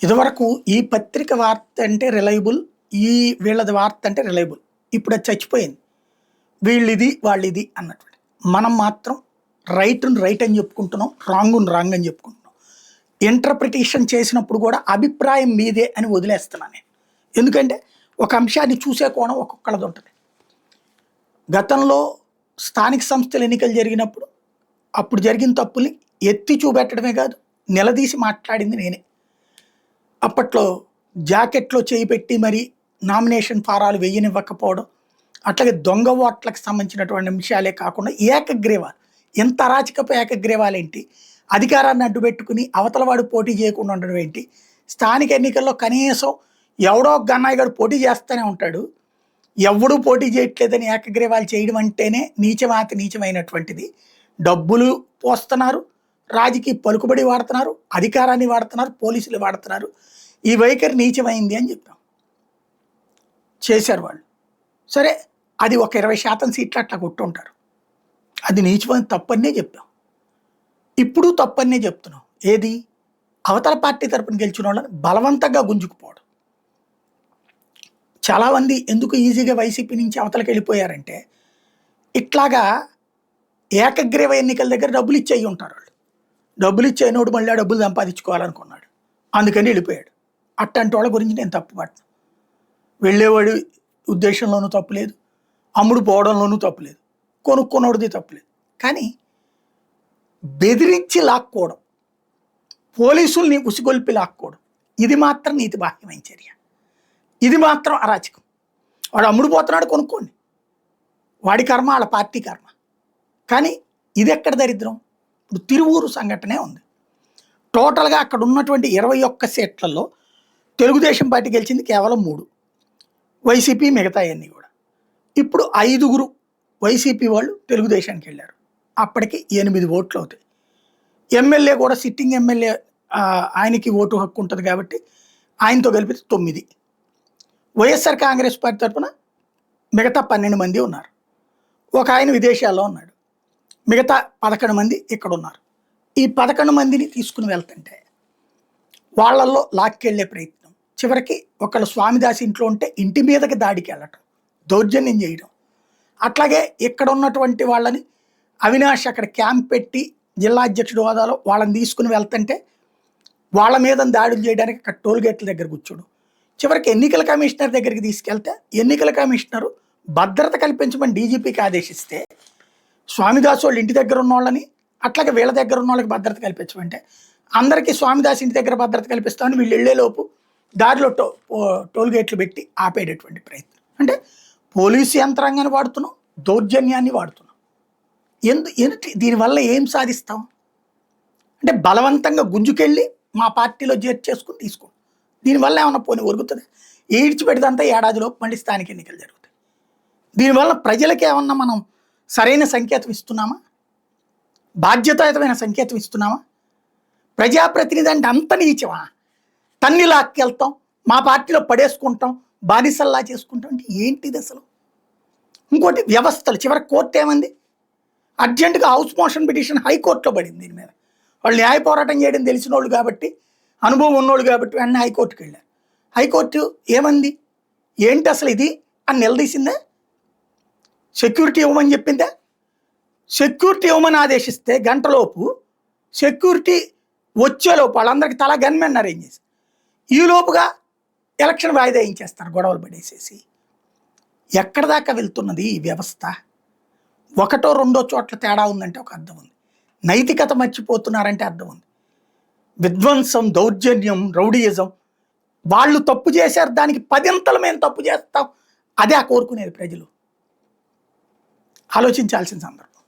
ఇదివరకు ఈ పత్రిక వార్త అంటే రిలయబుల్, ఈ వీళ్ళది వార్త అంటే రిలయబుల్. ఇప్పుడు అది చచ్చిపోయింది. వీళ్ళిది, వాళ్ళిది అన్నటువంటి. మనం మాత్రం రైట్‌ని రైట్ అని చెప్పుకుంటున్నాం. రాంగ్‌ని రాంగ్ అని చెప్పుకుంటున్నాం. ఇంటర్ప్రిటేషన్ చేసినప్పుడు కూడా అభిప్రాయం మీదే అని వదిలేస్తున్నాను నేను. ఎందుకంటే ఒక అంశాన్ని చూసే కోణం ఒక్కొక్కళ్ళది ఉంటుంది. గతంలో స్థానిక సంస్థల ఎన్నికలు జరిగినప్పుడు అప్పుడు జరిగిన తప్పుల్ని ఎత్తి చూపెట్టడమే కాదు, నిలదీసి మాట్లాడింది నేనే. అప్పట్లో జాకెట్‌లో చేయి పెట్టి మరి నామినేషన్ ఫారాలు వెయ్యనివ్వకపోవడం, అట్లాగే దొంగ ఓట్లకు సంబంధించినటువంటి అంశాలే కాకుండా ఏకగ్రీవాలు. ఎంత అరాచకపు ఏకగ్రీవాలేంటి? అధికారాన్ని అడ్డుపెట్టుకుని అవతల వాడు పోటీ చేయకుండా ఉండడం ఏంటి? స్థానిక ఎన్నికల్లో కనీసం ఎవడో గన్నయ్య గాడు పోటీ చేస్తూనే ఉంటాడు. ఎవడూ పోటీ చేయట్లేదని ఏకగ్రీవాలు చేయడం అంటేనే నీచమాతి నీచమైనటువంటిది. డబ్బులు పోస్తున్నారు, రాజకీయ పలుకుబడి వాడుతున్నారు, అధికారాన్ని వాడుతున్నారు, పోలీసులు వాడుతున్నారు. ఈ వైఖరి నీచమైంది అని చెప్పాం. చేశారు వాళ్ళు. సరే, అది ఒక 20% సీట్లు అట్లా కొట్టుంటారు. అది నీచమైన తప్పనే చెప్పాం. ఇప్పుడు తప్పనే చెప్తున్నాం. ఏది? అవతల పార్టీ తరపున గెలిచిన వాళ్ళని బలవంతంగా గుంజుకుపోవడం. చాలామంది ఎందుకు ఈజీగా వైసీపీ నుంచి అవతలకి వెళ్ళిపోయారంటే, ఇట్లాగా ఏకగ్రీవ ఎన్నికల దగ్గర డబ్బులు ఇచ్చేయి ఉంటారు వాళ్ళు. డబ్బులు ఇచ్చేనోడు మళ్ళీ డబ్బులు సంపాదించుకోవాలనుకున్నాడు, అందుకని వెళ్ళిపోయాడు. అట్టంటి వాళ్ళ గురించి నేను తప్పుపడను. వెళ్ళేవాడి ఉద్దేశంలోనూ తప్పులేదు, అమ్ముడు పోవడంలోనూ తప్పులేదు, కొనుక్కున్నోడిది తప్పులేదు. కానీ బెదిరించి లాక్కోవడం, పోలీసుల్ని ఉసిగొల్పి లాక్కోవడం, ఇది మాత్రం నీతి బాహ్యమైన చర్య. ఇది మాత్రం అరాచకం. వాడు అమ్ముడు పోతున్నాడు, కొనుక్కోండి, వాడి కర్మ, వాళ్ళ పార్టీ కర్మ. కానీ ఇది ఎక్కడ దరిద్రం? ఇప్పుడు తిరువూరు సంఘటనే ఉంది. టోటల్గా అక్కడ ఉన్నటువంటి 21 సీట్లలో తెలుగుదేశం పార్టీ గెలిచింది కేవలం 3, వైసీపీ మిగతా అన్నీ కూడా. ఇప్పుడు 5 వైసీపీ వాళ్ళు తెలుగుదేశానికి వెళ్ళారు. అప్పటికి 8 ఓట్లు అవుతాయి. ఎమ్మెల్యే కూడా సిట్టింగ్ ఎమ్మెల్యే, ఆయనకి ఓటు హక్కు ఉంటుంది కాబట్టి ఆయనతో కలిపితే 9. వైఎస్ఆర్ కాంగ్రెస్ పార్టీ తరఫున మిగతా 12 మంది ఉన్నారు. ఒక ఆయన విదేశాల్లో ఉన్నాడు, మిగతా 11 మంది ఇక్కడ ఉన్నారు. ఈ 11 మందిని తీసుకుని వెళ్తుంటే వాళ్ళల్లో లాక్కెళ్లే ప్రయత్నం. చివరికి ఒకళ్ళు స్వామిదాస్ ఇంట్లో ఉంటే ఇంటి మీదకి దాడికి వెళ్ళటం, దౌర్జన్యం చేయడం. అట్లాగే ఇక్కడ ఉన్నటువంటి వాళ్ళని అవినాష్ అక్కడ క్యాంప్ పెట్టి జిల్లా అధ్యక్షుడు హోదాలో వాళ్ళని తీసుకుని వెళ్తుంటే వాళ్ళ మీద దాడులు చేయడానికి అక్కడ టోల్ గేట్ల దగ్గర కూర్చోడు. చివరికి ఎన్నికల కమిషనర్ దగ్గరికి తీసుకెళ్తే ఎన్నికల కమిషనరు భద్రత కల్పించమని డీజీపీకి ఆదేశిస్తే స్వామిదాస్ వాళ్ళు ఇంటి దగ్గర ఉన్న వాళ్ళని, అట్లాగే వీళ్ళ దగ్గర ఉన్న వాళ్ళకి భద్రత కల్పించమంటే అందరికీ స్వామిదాస్ ఇంటి దగ్గర భద్రత కల్పిస్తామని వీళ్ళు వెళ్ళేలోపు దారిలో టోల్ గేట్లు పెట్టి ఆపేటటువంటి ప్రయత్నం. అంటే పోలీసు యంత్రాంగాన్ని వాడుతున్నాం, దౌర్జన్యాన్ని వాడుతున్నాం. ఏంటి దీనివల్ల ఏం సాధిస్తాం? అంటే బలవంతంగా గుంజుకెళ్ళి మా పార్టీలో చేసుకుని తీసుకోండి. దీనివల్ల ఏమన్నా పోనీ ఒరుగుతుంది? ఈడ్చిపెడిదంతా ఏడాదిలోపు మళ్ళీ స్థానిక ఎన్నికలు జరుగుతాయి. దీనివల్ల ప్రజలకి ఏమన్నా మనం సరైన సంకేతం ఇస్తున్నామా? బాధ్యతాయుతమైన సంకేతం ఇస్తున్నామా? ప్రజాప్రతినిధి అంటే అంత నీచమా? తన్ని లాక్కెళ్తాం, మా పార్టీలో పడేసుకుంటాం, బానిసల్లా చేసుకుంటాం అంటే ఏంటిది అసలు? ఇంకోటి వ్యవస్థలు. చివరికి కోర్టు ఏమంది? అర్జెంటుగా హౌస్ మోషన్ పిటిషన్ హైకోర్టులో పడింది. దీని మీద వాళ్ళు న్యాయ పోరాటం చేయడం తెలిసిన వాళ్ళు కాబట్టి, అనుభవం ఉన్నోళ్ళు కాబట్టి వెంటనే హైకోర్టుకి వెళ్ళారు. హైకోర్టు ఏమంది? ఏంటి అసలు ఇది అని నిలదీసిందే. సెక్యూరిటీ ఇవ్వమని చెప్పిందే. సెక్యూరిటీ ఇవ్వమని ఆదేశిస్తే గంటలోపు సెక్యూరిటీ వచ్చేలోపు వాళ్ళందరికీ తలా గన్మెన్ అరేంజ్ చేసి ఈలోపుగా ఎలక్షన్ వాయిదా వేయించేస్తారు గొడవలు పడేసేసి. ఎక్కడ దాకా వెళ్తున్నది ఈ వ్యవస్థ? ఒకటో రెండో చోట్ల తేడా ఉందంటే ఒక అర్థం ఉంది. నైతికత మర్చిపోతున్నారంటే అర్థం ఉంది. విధ్వంసం, దౌర్జన్యం, రౌడీయిజం, వాళ్ళు తప్పు చేశారు, దానికి 10 మేము తప్పు చేస్తాం, అదే ఆ కోరుకునేది ప్రజలు. ఆలోచించాల్సిన సందర్భం.